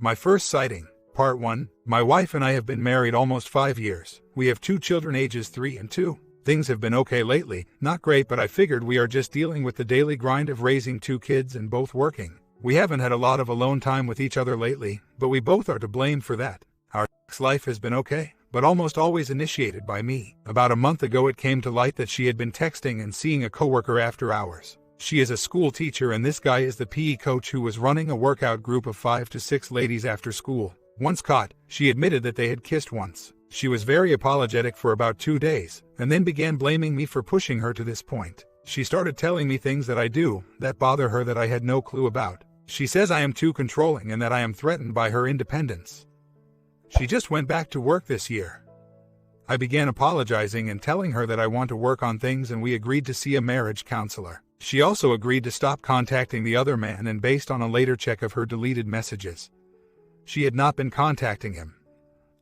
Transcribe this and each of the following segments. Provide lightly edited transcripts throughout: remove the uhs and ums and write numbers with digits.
My first sighting. Part 1. My wife and I have been married almost 5 years. We have 2 children ages 3 and 2. Things have been okay lately, not great, but I figured we are just dealing with the daily grind of raising 2 kids and both working. We haven't had a lot of alone time with each other lately, but we both are to blame for that. Our sex life has been okay, but almost always initiated by me. About a month ago it came to light that she had been texting and seeing a coworker after hours. She is a school teacher and this guy is the PE coach who was running a workout group of 5 to 6 ladies after school. Once caught, she admitted that they had kissed once. She was very apologetic for about 2 days, and then began blaming me for pushing her to this point. She started telling me things that I do that bother her that I had no clue about. She says I am too controlling and that I am threatened by her independence. She just went back to work this year. I began apologizing and telling her that I want to work on things, and we agreed to see a marriage counselor. She also agreed to stop contacting the other man, and based on a later check of her deleted messages, she had not been contacting him,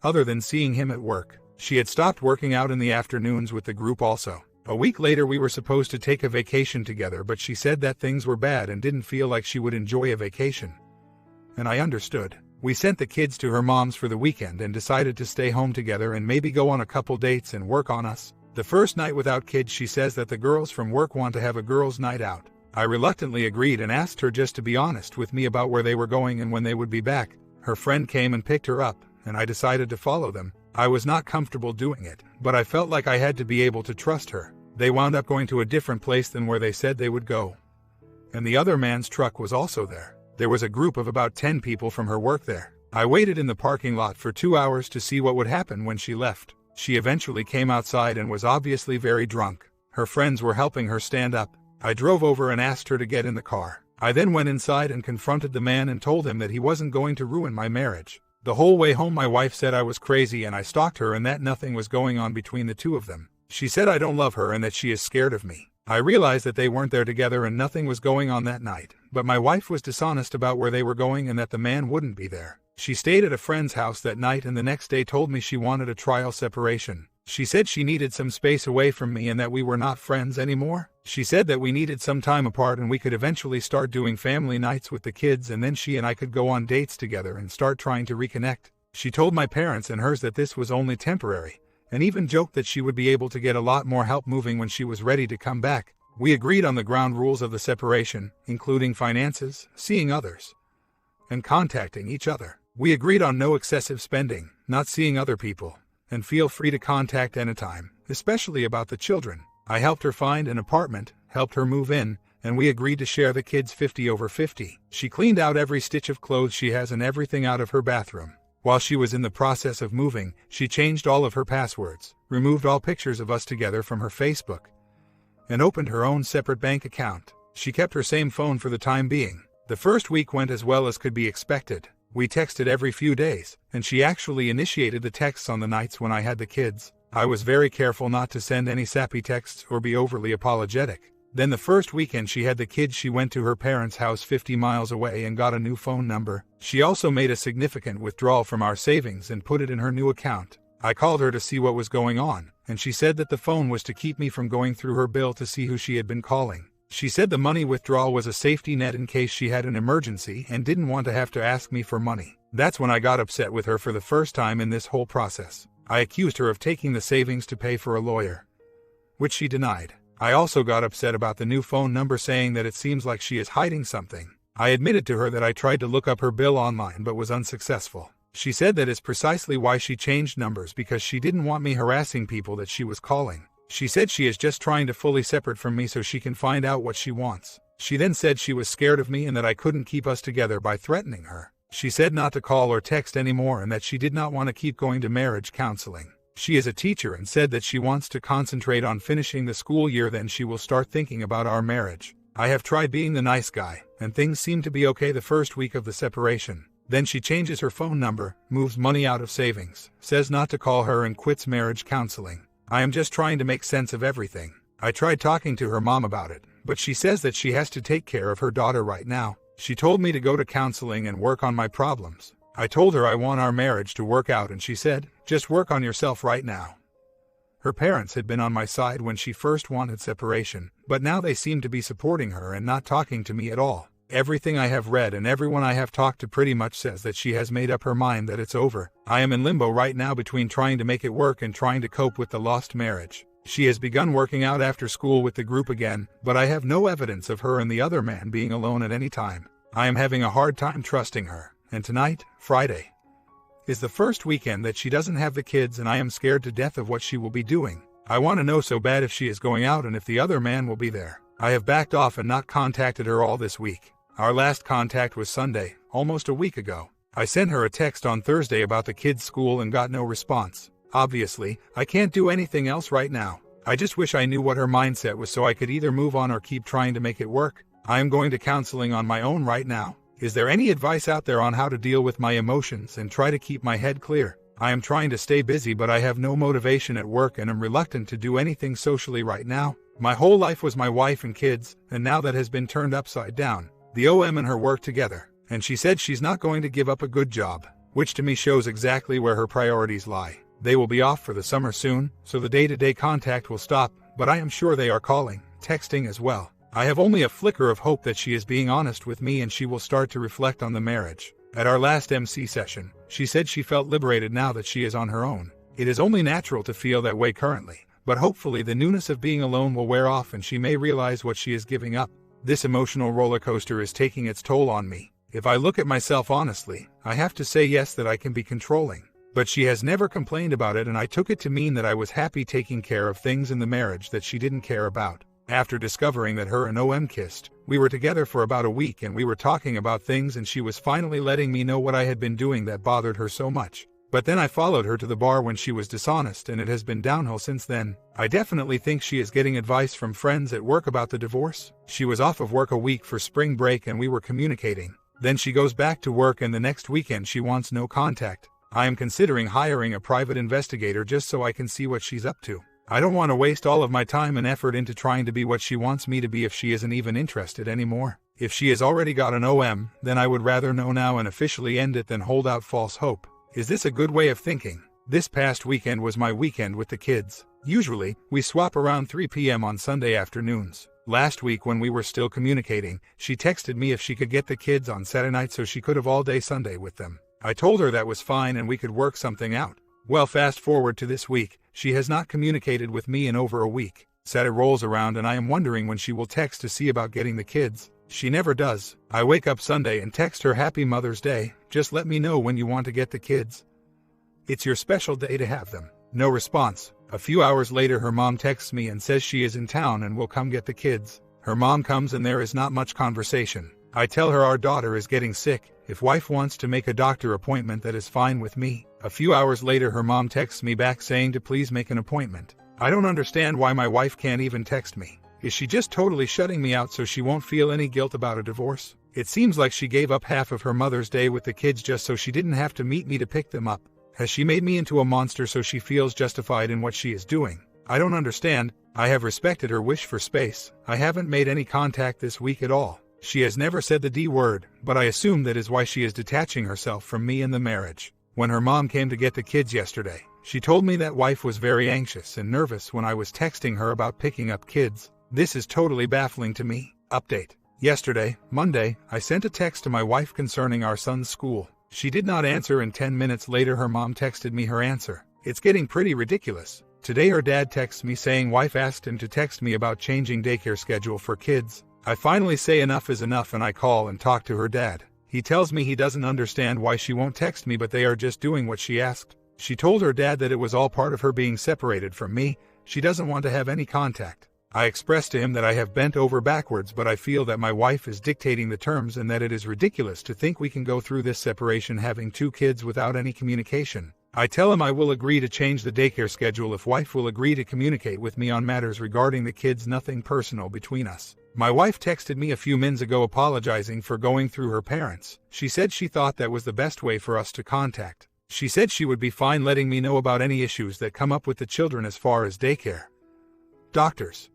other than seeing him at work. She had stopped working out in the afternoons with the group also. A week later we were supposed to take a vacation together, but she said that things were bad and didn't feel like she would enjoy a vacation. And I understood. We sent the kids to her mom's for the weekend and decided to stay home together and maybe go on a couple dates and work on us. The first night without kids, she says that the girls from work want to have a girls' night out. I reluctantly agreed and asked her just to be honest with me about where they were going and when they would be back. Her friend came and picked her up, and I decided to follow them. I was not comfortable doing it, but I felt like I had to be able to trust her. They wound up going to a different place than where they said they would go. And the other man's truck was also there. There was a group of about 10 people from her work there. I waited in the parking lot for 2 hours to see what would happen when she left. She eventually came outside and was obviously very drunk. Her friends were helping her stand up. I drove over and asked her to get in the car. I then went inside and confronted the man and told him that he wasn't going to ruin my marriage. The whole way home my wife said I was crazy and I stalked her and that nothing was going on between the two of them. She said I don't love her and that she is scared of me. I realized that they weren't there together and nothing was going on that night, but my wife was dishonest about where they were going and that the man wouldn't be there. She stayed at a friend's house that night and the next day told me she wanted a trial separation. She said she needed some space away from me and that we were not friends anymore. She said that we needed some time apart and we could eventually start doing family nights with the kids, and then she and I could go on dates together and start trying to reconnect. She told my parents and hers that this was only temporary, and even joked that she would be able to get a lot more help moving when she was ready to come back. We agreed on the ground rules of the separation, including finances, seeing others, and contacting each other. We agreed on no excessive spending, not seeing other people, and feel free to contact anytime, especially about the children. I helped her find an apartment, helped her move in, and we agreed to share the kids 50/50. She cleaned out every stitch of clothes she has and everything out of her bathroom. While she was in the process of moving, she changed all of her passwords, removed all pictures of us together from her Facebook, and opened her own separate bank account. She kept her same phone for the time being. The first week went as well as could be expected. We texted every few days, and she actually initiated the texts on the nights when I had the kids. I was very careful not to send any sappy texts or be overly apologetic. Then the first weekend she had the kids, she went to her parents' house 50 miles away and got a new phone number. She also made a significant withdrawal from our savings and put it in her new account. I called her to see what was going on, and she said that the phone was to keep me from going through her bill to see who she had been calling. She said the money withdrawal was a safety net in case she had an emergency and didn't want to have to ask me for money. That's when I got upset with her for the first time in this whole process. I accused her of taking the savings to pay for a lawyer, which she denied. I also got upset about the new phone number, saying that it seems like she is hiding something. I admitted to her that I tried to look up her bill online but was unsuccessful. She said that is precisely why she changed numbers, because she didn't want me harassing people that she was calling. She said she is just trying to fully separate from me so she can find out what she wants. She then said she was scared of me and that I couldn't keep us together by threatening her. She said not to call or text anymore and that she did not want to keep going to marriage counseling. She is a teacher and said that she wants to concentrate on finishing the school year, then she will start thinking about our marriage. I have tried being the nice guy, and things seem to be okay the first week of the separation. Then she changes her phone number, moves money out of savings, says not to call her, and quits marriage counseling. I am just trying to make sense of everything. I tried talking to her mom about it, but she says that she has to take care of her daughter right now. She told me to go to counseling and work on my problems. I told her I want our marriage to work out, and she said, just work on yourself right now. Her parents had been on my side when she first wanted separation, but now they seem to be supporting her and not talking to me at all. Everything I have read and everyone I have talked to pretty much says that she has made up her mind that it's over. I am in limbo right now between trying to make it work and trying to cope with the lost marriage. She has begun working out after school with the group again, but I have no evidence of her and the other man being alone at any time. I am having a hard time trusting her, and tonight, Friday, is the first weekend that she doesn't have the kids, and I am scared to death of what she will be doing. I want to know so bad if she is going out and if the other man will be there. I have backed off and not contacted her all this week. Our last contact was Sunday, almost a week ago. I sent her a text on Thursday about the kids' school and got no response. Obviously, I can't do anything else right now. I just wish I knew what her mindset was so I could either move on or keep trying to make it work. I am going to counseling on my own right now. Is there any advice out there on how to deal with my emotions and try to keep my head clear? I am trying to stay busy, but I have no motivation at work and am reluctant to do anything socially right now. My whole life was my wife and kids, and now that has been turned upside down. The OM and her work together, and she said she's not going to give up a good job, which to me shows exactly where her priorities lie. They will be off for the summer soon, so the day-to-day contact will stop, but I am sure they are calling, texting as well. I have only a flicker of hope that she is being honest with me and she will start to reflect on the marriage. At our last MC session, she said she felt liberated now that she is on her own. It is only natural to feel that way currently, but hopefully the newness of being alone will wear off and she may realize what she is giving up. This emotional roller coaster is taking its toll on me. If I look at myself honestly, I have to say yes that I can be controlling. But she has never complained about it, and I took it to mean that I was happy taking care of things in the marriage that she didn't care about. After discovering that her and OM kissed, we were together for about a week and we were talking about things and she was finally letting me know what I had been doing that bothered her so much. But then I followed her to the bar when she was dishonest and it has been downhill since then. I definitely think she is getting advice from friends at work about the divorce. She was off of work a week for spring break and we were communicating. Then she goes back to work and the next weekend she wants no contact. I am considering hiring a private investigator just so I can see what she's up to. I don't want to waste all of my time and effort into trying to be what she wants me to be if she isn't even interested anymore. If she has already got an OM, then I would rather know now and officially end it than hold out false hope. Is this a good way of thinking? This past weekend was my weekend with the kids. Usually, we swap around 3 p.m. on Sunday afternoons. Last week when we were still communicating, she texted me if she could get the kids on Saturday night so she could have all day Sunday with them. I told her that was fine and we could work something out. Well, fast forward to this week, she has not communicated with me in over a week. Saturday rolls around and I am wondering when she will text to see about getting the kids. She never does. I wake up Sunday and text her Happy Mother's Day, just let me know when you want to get the kids. It's your special day to have them. No response. A few hours later her mom texts me and says she is in town and will come get the kids. Her mom comes and there is not much conversation. I tell her our daughter is getting sick. If wife wants to make a doctor appointment, that is fine with me. A few hours later her mom texts me back saying to please make an appointment. I don't understand why my wife can't even text me. Is she just totally shutting me out so she won't feel any guilt about a divorce? It seems like she gave up half of her Mother's Day with the kids just so she didn't have to meet me to pick them up. Has she made me into a monster so she feels justified in what she is doing? I don't understand. I have respected her wish for space. I haven't made any contact this week at all. She has never said the D word, but I assume that is why she is detaching herself from me and the marriage. When her mom came to get the kids yesterday, she told me that wife was very anxious and nervous when I was texting her about picking up kids. This is totally baffling to me. Update. Yesterday, Monday, I sent a text to my wife concerning our son's school. She did not answer and 10 minutes later her mom texted me her answer. It's getting pretty ridiculous. Today her dad texts me saying wife asked him to text me about changing daycare schedule for kids. I finally say enough is enough and I call and talk to her dad. He tells me he doesn't understand why she won't text me but they are just doing what she asked. She told her dad that it was all part of her being separated from me. She doesn't want to have any contact. I expressed to him that I have bent over backwards but I feel that my wife is dictating the terms and that it is ridiculous to think we can go through this separation having 2 kids without any communication. I tell him I will agree to change the daycare schedule if wife will agree to communicate with me on matters regarding the kids, nothing personal between us. My wife texted me a few minutes ago apologizing for going through her parents. She said she thought that was the best way for us to contact. She said she would be fine letting me know about any issues that come up with the children as far as daycare, doctors,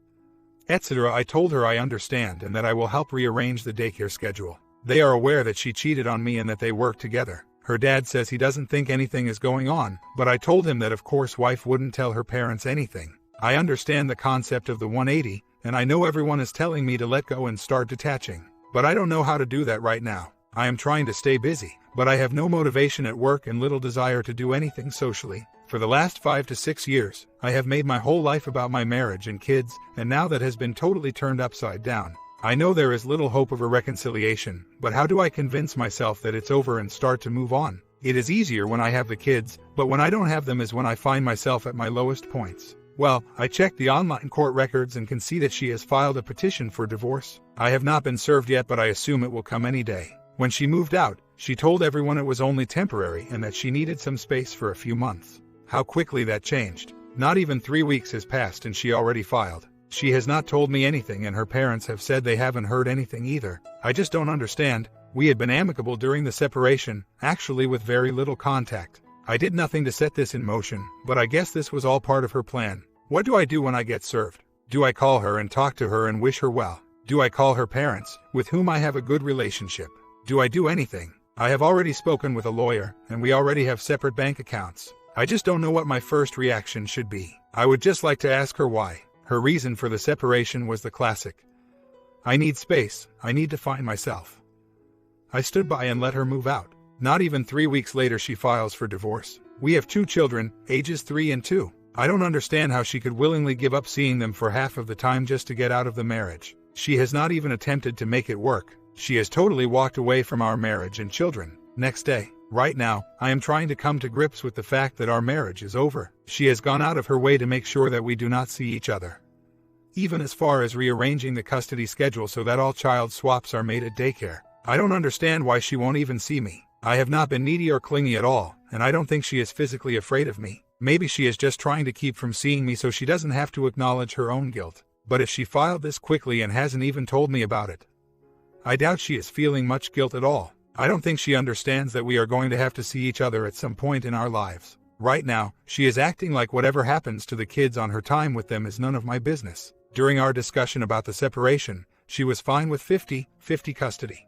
etc. I told her I understand and that I will help rearrange the daycare schedule. They are aware that she cheated on me and that they work together. Her dad says he doesn't think anything is going on, but I told him that of course wife wouldn't tell her parents anything. I understand the concept of the 180, and I know everyone is telling me to let go and start detaching. But I don't know how to do that right now. I am trying to stay busy, but I have no motivation at work and little desire to do anything socially. For the last 5 to 6 years, I have made my whole life about my marriage and kids, and now that has been totally turned upside down. I know there is little hope of a reconciliation, but how do I convince myself that it's over and start to move on? It is easier when I have the kids, but when I don't have them is when I find myself at my lowest points. Well, I checked the online court records and can see that she has filed a petition for divorce. I have not been served yet, but I assume it will come any day. When she moved out, she told everyone it was only temporary and that she needed some space for a few months. How quickly that changed. Not even 3 weeks has passed and she already filed. She has not told me anything and her parents have said they haven't heard anything either. I just don't understand. We had been amicable during the separation, actually with very little contact. I did nothing to set this in motion, but I guess this was all part of her plan. What do I do when I get served? Do I call her and talk to her and wish her well? Do I call her parents, with whom I have a good relationship? Do I do anything? I have already spoken with a lawyer, and we already have separate bank accounts. I just don't know what my first reaction should be. I would just like to ask her why. Her reason for the separation was the classic. I need space. I need to find myself. I stood by and let her move out. Not even 3 weeks later she files for divorce. We have 2 children, ages 3 and 2. I don't understand how she could willingly give up seeing them for half of the time just to get out of the marriage. She has not even attempted to make it work. She has totally walked away from our marriage and children. Next day. Right now, I am trying to come to grips with the fact that our marriage is over. She has gone out of her way to make sure that we do not see each other. Even as far as rearranging the custody schedule so that all child swaps are made at daycare. I don't understand why she won't even see me. I have not been needy or clingy at all, and I don't think she is physically afraid of me. Maybe she is just trying to keep from seeing me so she doesn't have to acknowledge her own guilt. But if she filed this quickly and hasn't even told me about it, I doubt she is feeling much guilt at all. I don't think she understands that we are going to have to see each other at some point in our lives. Right now, she is acting like whatever happens to the kids on her time with them is none of my business. During our discussion about the separation, she was fine with 50-50 custody.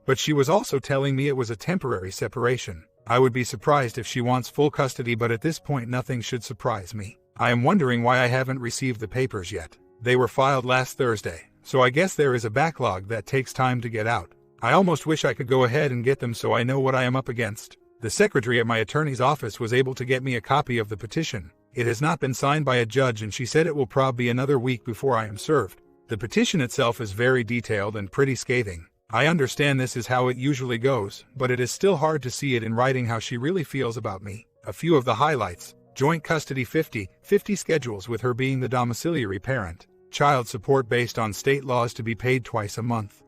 But she was also telling me it was a temporary separation. I would be surprised if she wants full custody, but at this point nothing should surprise me. I am wondering why I haven't received the papers yet. They were filed last Thursday, so I guess there is a backlog that takes time to get out. I almost wish I could go ahead and get them so I know what I am up against. The secretary at my attorney's office was able to get me a copy of the petition. It has not been signed by a judge and she said it will probably be another week before I am served. The petition itself is very detailed and pretty scathing. I understand this is how it usually goes, but it is still hard to see it in writing how she really feels about me. A few of the highlights: joint custody 50-50 schedules with her being the domiciliary parent. Child support based on state laws to be paid twice a month.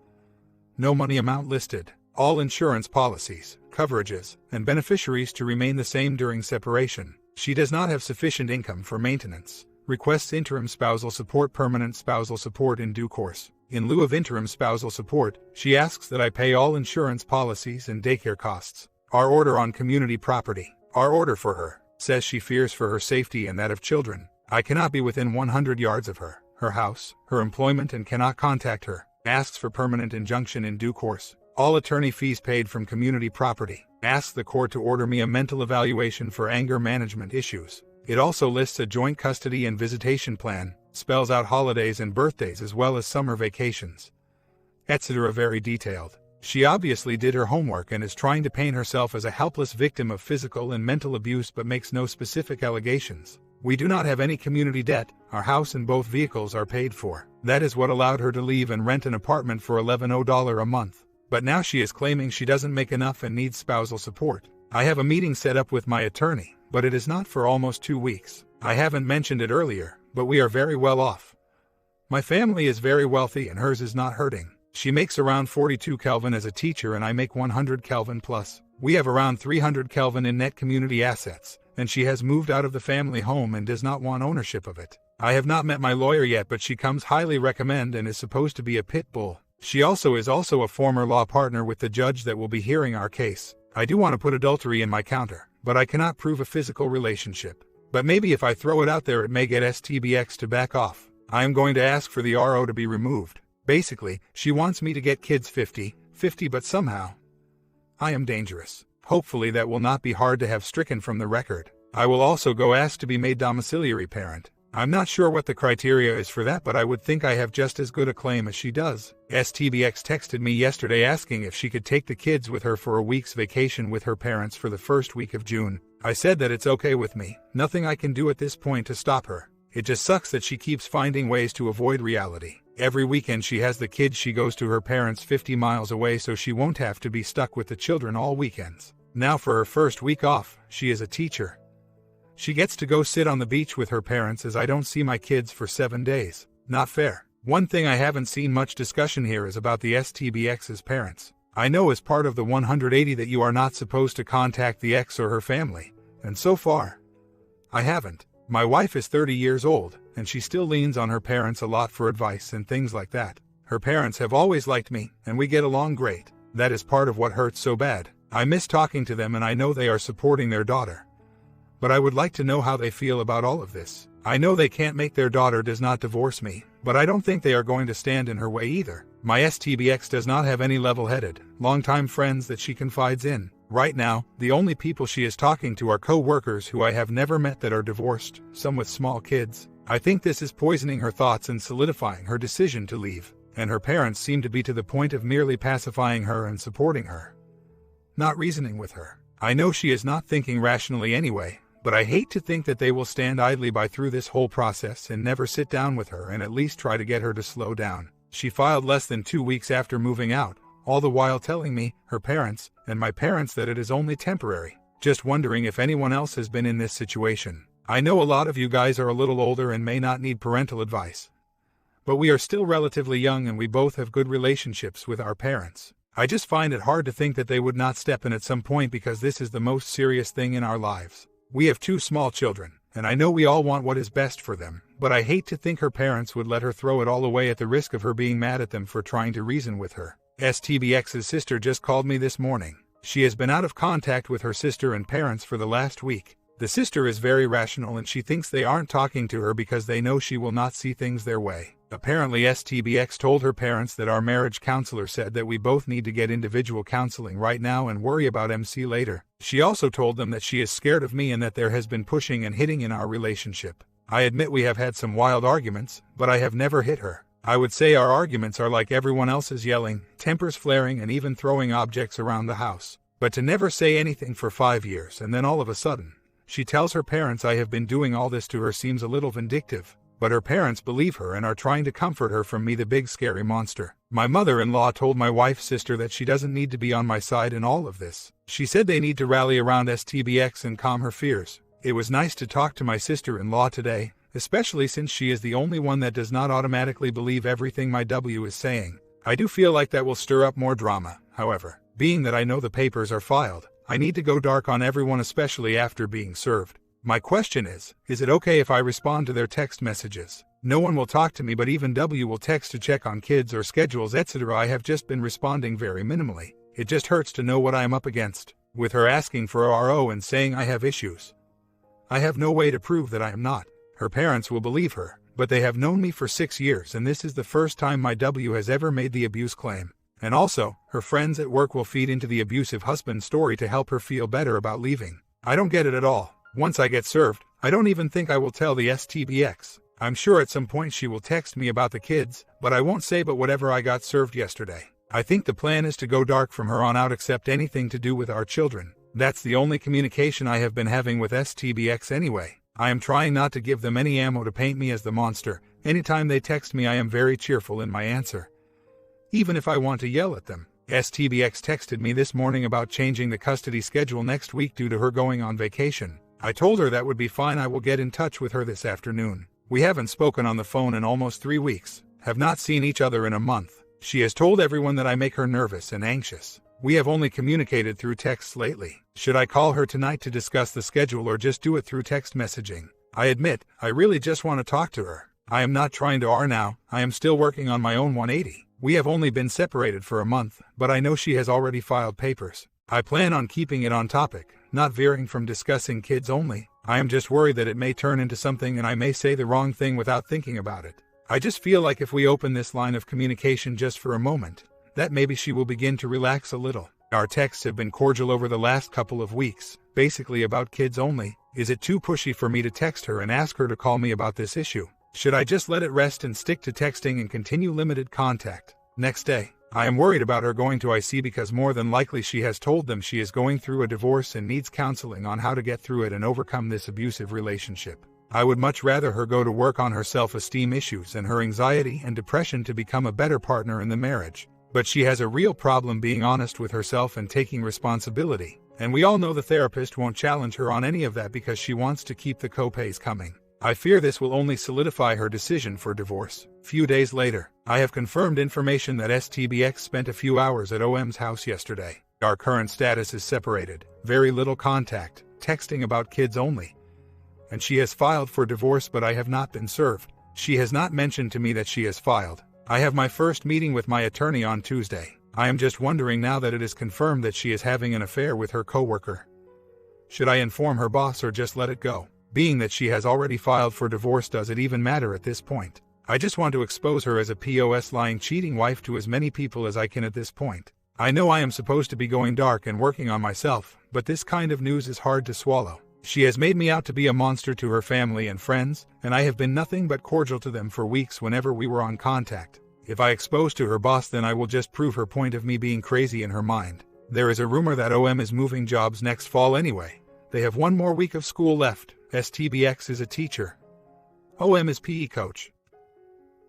No money amount listed. All insurance policies, coverages, and beneficiaries to remain the same during separation. She does not have sufficient income for maintenance. Requests interim spousal support, permanent spousal support in due course. In lieu of interim spousal support, she asks that I pay all insurance policies and daycare costs. Our order on community property. Our order for her. Says she fears for her safety and that of children. I cannot be within 100 yards of her, her house, her employment, and cannot contact her. Asks for permanent injunction in due course. All attorney fees paid from community property. Asks the court to order me a mental evaluation for anger management issues. It also lists a joint custody and visitation plan, spells out holidays and birthdays as well as summer vacations, etc. Very detailed. She obviously did her homework and is trying to paint herself as a helpless victim of physical and mental abuse but makes no specific allegations. We do not have any community debt. Our house and both vehicles are paid for. That is what allowed her to leave and rent an apartment for $11 a month. But now she is claiming she doesn't make enough and needs spousal support. I have a meeting set up with my attorney, but it is not for almost 2 weeks. I haven't mentioned it earlier, but we are very well off. My family is very wealthy and hers is not hurting. She makes around 42 Kelvin as a teacher and I make 100 Kelvin plus. We have around 300 Kelvin in net community assets, and she has moved out of the family home and does not want ownership of it. I have not met my lawyer yet, but she comes highly recommend and is supposed to be a pit bull. She is also a former law partner with the judge that will be hearing our case. I do want to put adultery in my counter, but I cannot prove a physical relationship. But maybe if I throw it out there it may get STBX to back off. I am going to ask for the RO to be removed. Basically, she wants me to get kids 50-50, but somehow I am dangerous. Hopefully that will not be hard to have stricken from the record. I will also go ask to be made domiciliary parent. I'm not sure what the criteria is for that, but I would think I have just as good a claim as she does. STBX texted me yesterday asking if she could take the kids with her for a week's vacation with her parents for the first week of June. I said that it's okay with me, nothing I can do at this point to stop her. It just sucks that she keeps finding ways to avoid reality. Every weekend she has the kids, she goes to her parents 50 miles away so she won't have to be stuck with the children all weekends. Now for her first week off, she is a teacher. She gets to go sit on the beach with her parents as I don't see my kids for 7 days. Not fair. One thing I haven't seen much discussion here is about the STBX's parents. I know as part of the 180 that you are not supposed to contact the ex or her family, and so far, I haven't. My wife is 30 years old, and she still leans on her parents a lot for advice and things like that. Her parents have always liked me, and we get along great. That is part of what hurts so bad. I miss talking to them and I know they are supporting their daughter. But I would like to know how they feel about all of this. I know they can't make their daughter does not divorce me, but I don't think they are going to stand in her way either. My STBX does not have any level-headed, longtime friends that she confides in. Right now, the only people she is talking to are co-workers who I have never met that are divorced, some with small kids. I think this is poisoning her thoughts and solidifying her decision to leave, and her parents seem to be to the point of merely pacifying her and supporting her, not reasoning with her. I know she is not thinking rationally anyway, but I hate to think that they will stand idly by through this whole process and never sit down with her and at least try to get her to slow down. She filed less than 2 weeks after moving out, all the while telling me, her parents, and my parents that it is only temporary. Just wondering if anyone else has been in this situation. I know a lot of you guys are a little older and may not need parental advice, but we are still relatively young and we both have good relationships with our parents. I just find it hard to think that they would not step in at some point because this is the most serious thing in our lives. We have 2 small children, and I know we all want what is best for them, but I hate to think her parents would let her throw it all away at the risk of her being mad at them for trying to reason with her. STBX's sister just called me this morning. She has been out of contact with her sister and parents for the last week. The sister is very rational and she thinks they aren't talking to her because they know she will not see things their way. Apparently STBX told her parents that our marriage counselor said that we both need to get individual counseling right now and worry about MC later. She also told them that she is scared of me and that there has been pushing and hitting in our relationship. I admit we have had some wild arguments, but I have never hit her. I would say our arguments are like everyone else's, yelling, tempers flaring, and even throwing objects around the house. But to never say anything for 5 years and then all of a sudden, she tells her parents I have been doing all this to her seems a little vindictive. But her parents believe her and are trying to comfort her from me, the big scary monster. My mother-in-law told my wife's sister that she doesn't need to be on my side in all of this. She said they need to rally around STBX and calm her fears. It was nice to talk to my sister-in-law today, especially since she is the only one that does not automatically believe everything my W is saying. I do feel like that will stir up more drama, however. Being that I know the papers are filed, I need to go dark on everyone, especially after being served. My question is it okay if I respond to their text messages? No one will talk to me, but even W will text to check on kids or schedules, etc. I have just been responding very minimally. It just hurts to know what I am up against. With her asking for RO and saying I have issues, I have no way to prove that I am not. Her parents will believe her, but they have known me for 6 years and this is the first time my W has ever made the abuse claim. And also, her friends at work will feed into the abusive husband story to help her feel better about leaving. I don't get it at all. Once I get served, I don't even think I will tell the STBX. I'm sure at some point she will text me about the kids, but I won't say but whatever I got served yesterday. I think the plan is to go dark from her on out, except anything to do with our children. That's the only communication I have been having with STBX anyway. I am trying not to give them any ammo to paint me as the monster. Anytime they text me I am very cheerful in my answer, even if I want to yell at them. STBX texted me this morning about changing the custody schedule next week due to her going on vacation. I told her that would be fine. I will get in touch with her this afternoon. We haven't spoken on the phone in almost 3 weeks, have not seen each other in a month. She has told everyone that I make her nervous and anxious. We have only communicated through texts lately. Should I call her tonight to discuss the schedule or just do it through text messaging? I admit, I really just want to talk to her. I am not trying to R now, I am still working on my own 180. We have only been separated for a month, but I know she has already filed papers. I plan on keeping it on topic, not veering from discussing kids only. I am just worried that it may turn into something and I may say the wrong thing without thinking about it. I just feel like if we open this line of communication just for a moment, that maybe she will begin to relax a little. Our texts have been cordial over the last couple of weeks, basically about kids only. Is it too pushy for me to text her and ask her to call me about this issue? Should I just let it rest and stick to texting and continue limited contact? Next day, I am worried about her going to IC because more than likely she has told them she is going through a divorce and needs counseling on how to get through it and overcome this abusive relationship. I would much rather her go to work on her self-esteem issues and her anxiety and depression to become a better partner in the marriage. But she has a real problem being honest with herself and taking responsibility. And we all know the therapist won't challenge her on any of that because she wants to keep the co-pays coming. I fear this will only solidify her decision for divorce. Few days later, I have confirmed information that STBX spent a few hours at OM's house yesterday. Our current status is separated, very little contact, texting about kids only. And she has filed for divorce, but I have not been served. She has not mentioned to me that she has filed. I have my first meeting with my attorney on Tuesday. I am just wondering now that it is confirmed that she is having an affair with her coworker. Should I inform her boss or just let it go? Being that she has already filed for divorce, does it even matter at this point? I just want to expose her as a POS lying, cheating wife to as many people as I can at this point. I know I am supposed to be going dark and working on myself, but this kind of news is hard to swallow. She has made me out to be a monster to her family and friends, and I have been nothing but cordial to them for weeks whenever we were on contact. If I expose to her boss, then I will just prove her point of me being crazy in her mind. There is a rumor that OM is moving jobs next fall anyway. They have one more week of school left. STBX is a teacher. OM is PE coach.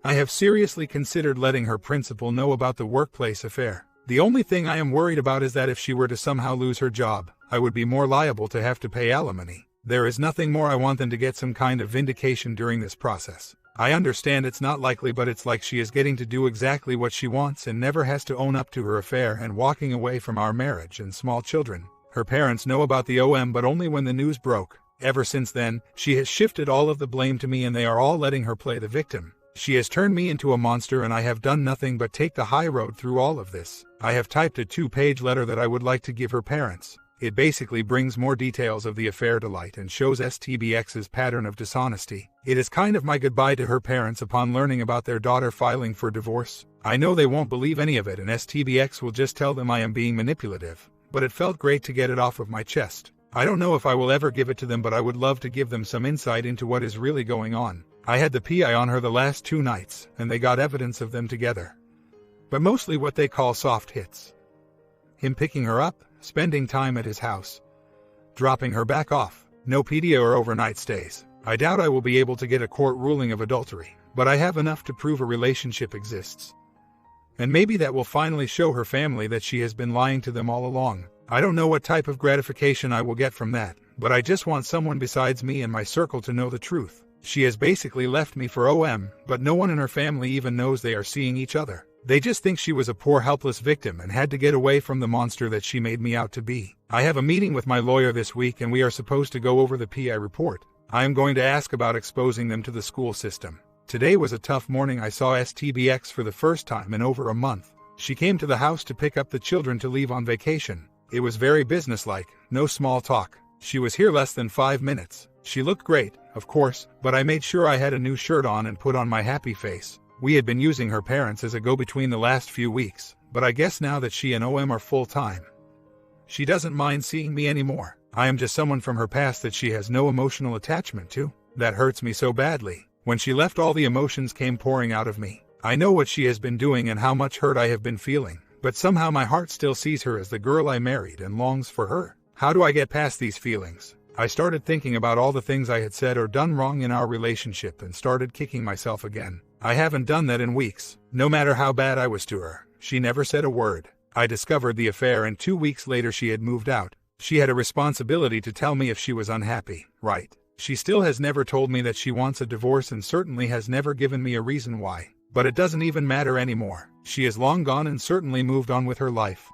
I have seriously considered letting her principal know about the workplace affair. The only thing I am worried about is that if she were to somehow lose her job, I would be more liable to have to pay alimony. There is nothing more I want than to get some kind of vindication during this process. I understand it's not likely, but it's like she is getting to do exactly what she wants and never has to own up to her affair and walking away from our marriage and small children. Her parents know about the OM, but only when the news broke. Ever since then, she has shifted all of the blame to me and they are all letting her play the victim. She has turned me into a monster and I have done nothing but take the high road through all of this. I have typed a 2-page letter that I would like to give her parents. It basically brings more details of the affair to light and shows STBX's pattern of dishonesty. It is kind of my goodbye to her parents upon learning about their daughter filing for divorce. I know they won't believe any of it and STBX will just tell them I am being manipulative. But it felt great to get it off of my chest. I don't know if I will ever give it to them, but I would love to give them some insight into what is really going on. I had the PI on her the last 2 nights, and they got evidence of them together. But mostly what they call soft hits. Him picking her up, spending time at his house, dropping her back off, no PDA or overnight stays. I doubt I will be able to get a court ruling of adultery, but I have enough to prove a relationship exists. And maybe that will finally show her family that she has been lying to them all along. I don't know what type of gratification I will get from that, but I just want someone besides me and my circle to know the truth. She has basically left me for OM, but no one in her family even knows they are seeing each other. They just think she was a poor helpless victim and had to get away from the monster that she made me out to be. I have a meeting with my lawyer this week and we are supposed to go over the PI report. I am going to ask about exposing them to the school system. Today was a tough morning. I saw STBX for the first time in over a month. She came to the house to pick up the children to leave on vacation. It was very businesslike, no small talk. She was here less than 5 minutes. She looked great, of course, but I made sure I had a new shirt on and put on my happy face. We had been using her parents as a go-between the last few weeks, but I guess now that she and OM are full-time, she doesn't mind seeing me anymore. I am just someone from her past that she has no emotional attachment to. That hurts me so badly. When she left, all the emotions came pouring out of me. I know what she has been doing and how much hurt I have been feeling, but somehow my heart still sees her as the girl I married and longs for her. How do I get past these feelings? I started thinking about all the things I had said or done wrong in our relationship and started kicking myself again. I haven't done that in weeks. No matter how bad I was to her, she never said a word. I discovered the affair and 2 weeks later she had moved out. She had a responsibility to tell me if she was unhappy, right? She still has never told me that she wants a divorce and certainly has never given me a reason why. But it doesn't even matter anymore. She is long gone and certainly moved on with her life.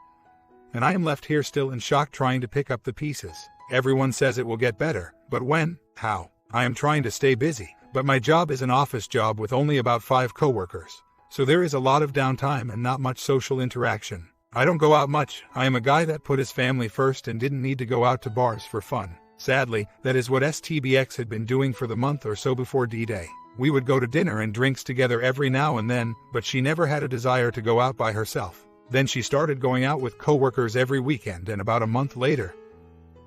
And I am left here still in shock trying to pick up the pieces. Everyone says it will get better, but when? How? I am trying to stay busy, but my job is an office job with only about 5 coworkers. So there is a lot of downtime and not much social interaction. I don't go out much. I am a guy that put his family first and didn't need to go out to bars for fun. Sadly, that is what STBX had been doing for the month or so before D-Day. We would go to dinner and drinks together every now and then, but she never had a desire to go out by herself. Then she started going out with coworkers every weekend, and about a month later,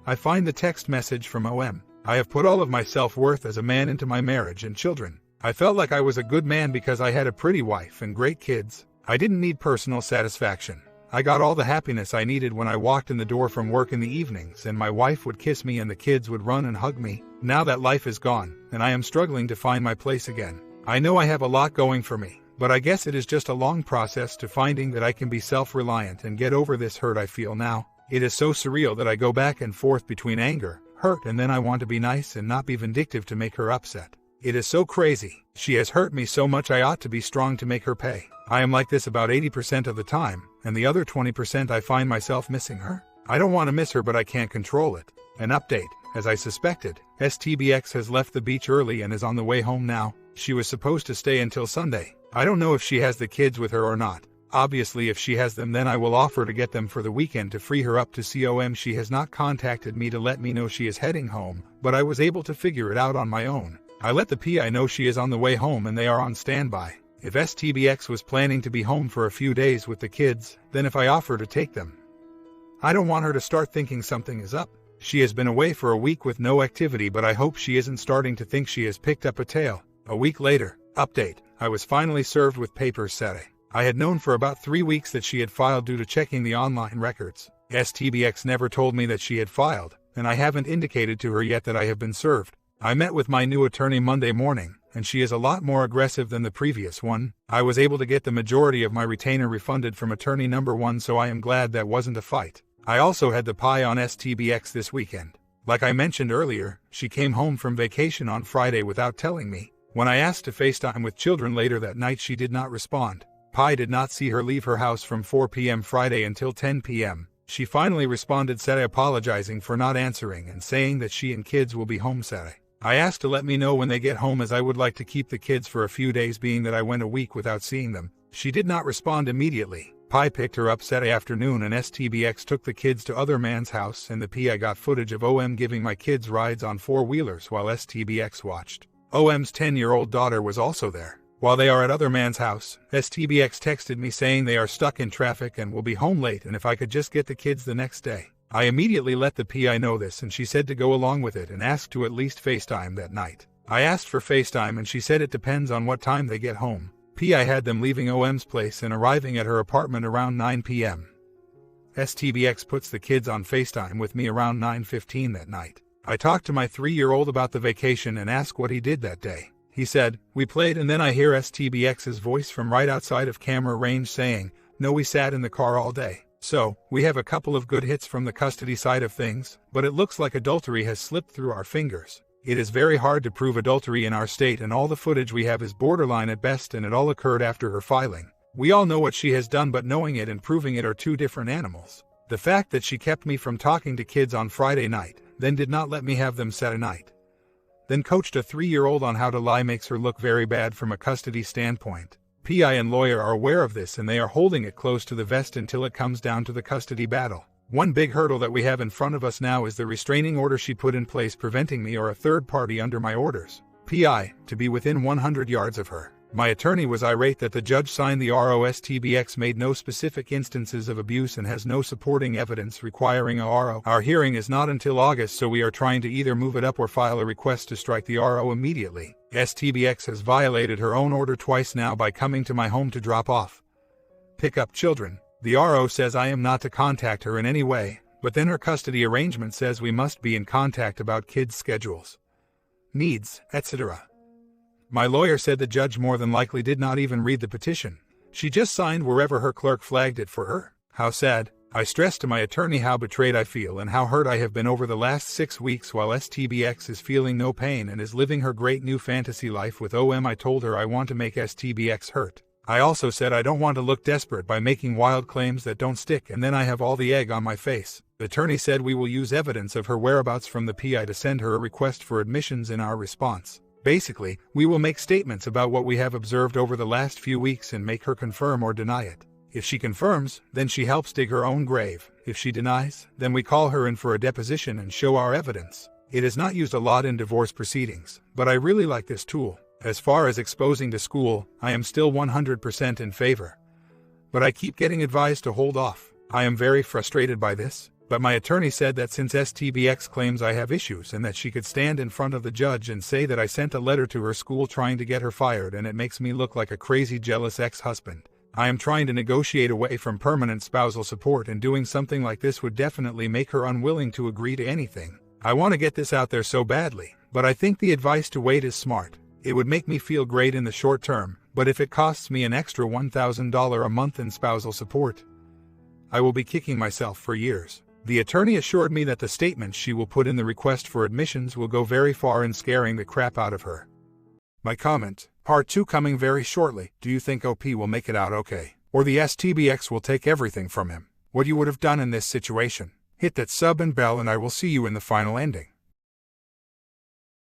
I find the text message from OM. I have put all of my self-worth as a man into my marriage and children. I felt like I was a good man because I had a pretty wife and great kids. I didn't need personal satisfaction. I got all the happiness I needed when I walked in the door from work in the evenings, and my wife would kiss me and the kids would run and hug me. Now that life is gone, and I am struggling to find my place again. I know I have a lot going for me, but I guess it is just a long process to finding that I can be self-reliant and get over this hurt I feel now. It is so surreal that I go back and forth between anger, hurt, and then I want to be nice and not be vindictive to make her upset. It is so crazy. She has hurt me so much I ought to be strong to make her pay. I am like this about 80% of the time, and the other 20% I find myself missing her. I don't want to miss her, but I can't control it. An update. As I suspected, STBX has left the beach early and is on the way home now. She was supposed to stay until Sunday. I don't know if she has the kids with her or not. Obviously, if she has them, then I will offer to get them for the weekend to free her up to COM. She has not contacted me to let me know she is heading home, but I was able to figure it out on my own. I let the PI know she is on the way home and they are on standby. If STBX was planning to be home for a few days with the kids, then if I offer to take them, I don't want her to start thinking something is up. She has been away for a week with no activity, but I hope she isn't starting to think she has picked up a tail. A week later, update. I was finally served with papers Saturday. I had known for about 3 weeks that she had filed due to checking the online records. STBX never told me that she had filed, and I haven't indicated to her yet that I have been served. I met with my new attorney Monday morning, and she is a lot more aggressive than the previous one. I was able to get the majority of my retainer refunded from attorney number 1, so I am glad that wasn't a fight. I also had the pie on STBX this weekend. Like I mentioned earlier, she came home from vacation on Friday without telling me. When I asked to FaceTime with children later that night, she did not respond. Pi did not see her leave her house from 4 p.m. Friday until 10 p.m. She finally responded Saturday apologizing for not answering and saying that she and kids will be home Saturday. I asked to let me know when they get home, as I would like to keep the kids for a few days, being that I went a week without seeing them. She did not respond immediately. Pi picked her up Saturday afternoon and STBX took the kids to other man's house, and the PI got footage of OM giving my kids rides on four-wheelers while STBX watched. OM's 10-year-old daughter was also there. While they are at other man's house, STBX texted me saying they are stuck in traffic and will be home late, and if I could just get the kids the next day. I immediately let the PI know this, and she said to go along with it and asked to at least FaceTime that night. I asked for FaceTime and she said it depends on what time they get home. PI had them leaving OM's place and arriving at her apartment around 9 p.m. STBX puts the kids on FaceTime with me around 9:15 that night. I talked to my 3-year-old about the vacation and asked what he did that day. He said, "We played," and then I hear STBX's voice from right outside of camera range saying, "No, we sat in the car all day." So, we have a couple of good hits from the custody side of things, but it looks like adultery has slipped through our fingers. It is very hard to prove adultery in our state, and all the footage we have is borderline at best, and it all occurred after her filing. We all know what she has done, but knowing it and proving it are two different animals. The fact that she kept me from talking to kids on Friday night, then did not let me have them Saturday night, then coached a 3-year-old on how to lie, makes her look very bad from a custody standpoint. PI and lawyer are aware of this, and they are holding it close to the vest until it comes down to the custody battle. One big hurdle that we have in front of us now is the restraining order she put in place preventing me or a third party under my orders, PI, to be within 100 yards of her. My attorney was irate that the judge signed the RO. STBX made no specific instances of abuse and has no supporting evidence requiring a RO. Our hearing is not until August, so we are trying to either move it up or file a request to strike the RO immediately. STBX has violated her own order twice now by coming to my home to drop off, pick up children. The RO says I am not to contact her in any way, but then her custody arrangement says we must be in contact about kids' schedules, needs, etc. My lawyer said the judge more than likely did not even read the petition. She just signed wherever her clerk flagged it for her. How sad. I stressed to my attorney how betrayed I feel and how hurt I have been over the last 6 weeks while STBX is feeling no pain and is living her great new fantasy life with OM. I told her I want to make STBX hurt. I also said I don't want to look desperate by making wild claims that don't stick, and then I have all the egg on my face. The attorney said we will use evidence of her whereabouts from the PI to send her a request for admissions in our response. Basically, we will make statements about what we have observed over the last few weeks and make her confirm or deny it. If she confirms, then she helps dig her own grave. If she denies, then we call her in for a deposition and show our evidence. It is not used a lot in divorce proceedings, but I really like this tool. As far as exposing to school, I am still 100% in favor. But I keep getting advised to hold off. I am very frustrated by this, But my attorney said that since STBX claims I have issues and that she could stand in front of the judge and say that I sent a letter to her school trying to get her fired, and it makes me look like a crazy jealous ex-husband. I am trying to negotiate away from permanent spousal support, and doing something like this would definitely make her unwilling to agree to anything. I want to get this out there so badly, but I think the advice to wait is smart. It would make me feel great in the short term, but if it costs me an extra $1,000 a month in spousal support, I will be kicking myself for years. The attorney assured me that the statements she will put in the request for admissions will go very far in scaring the crap out of her. My comment: Part 2 coming very shortly. Do you think OP will make it out okay? Or the STBX will take everything from him? What you would have done in this situation? Hit that sub and bell and I will see you in the final ending.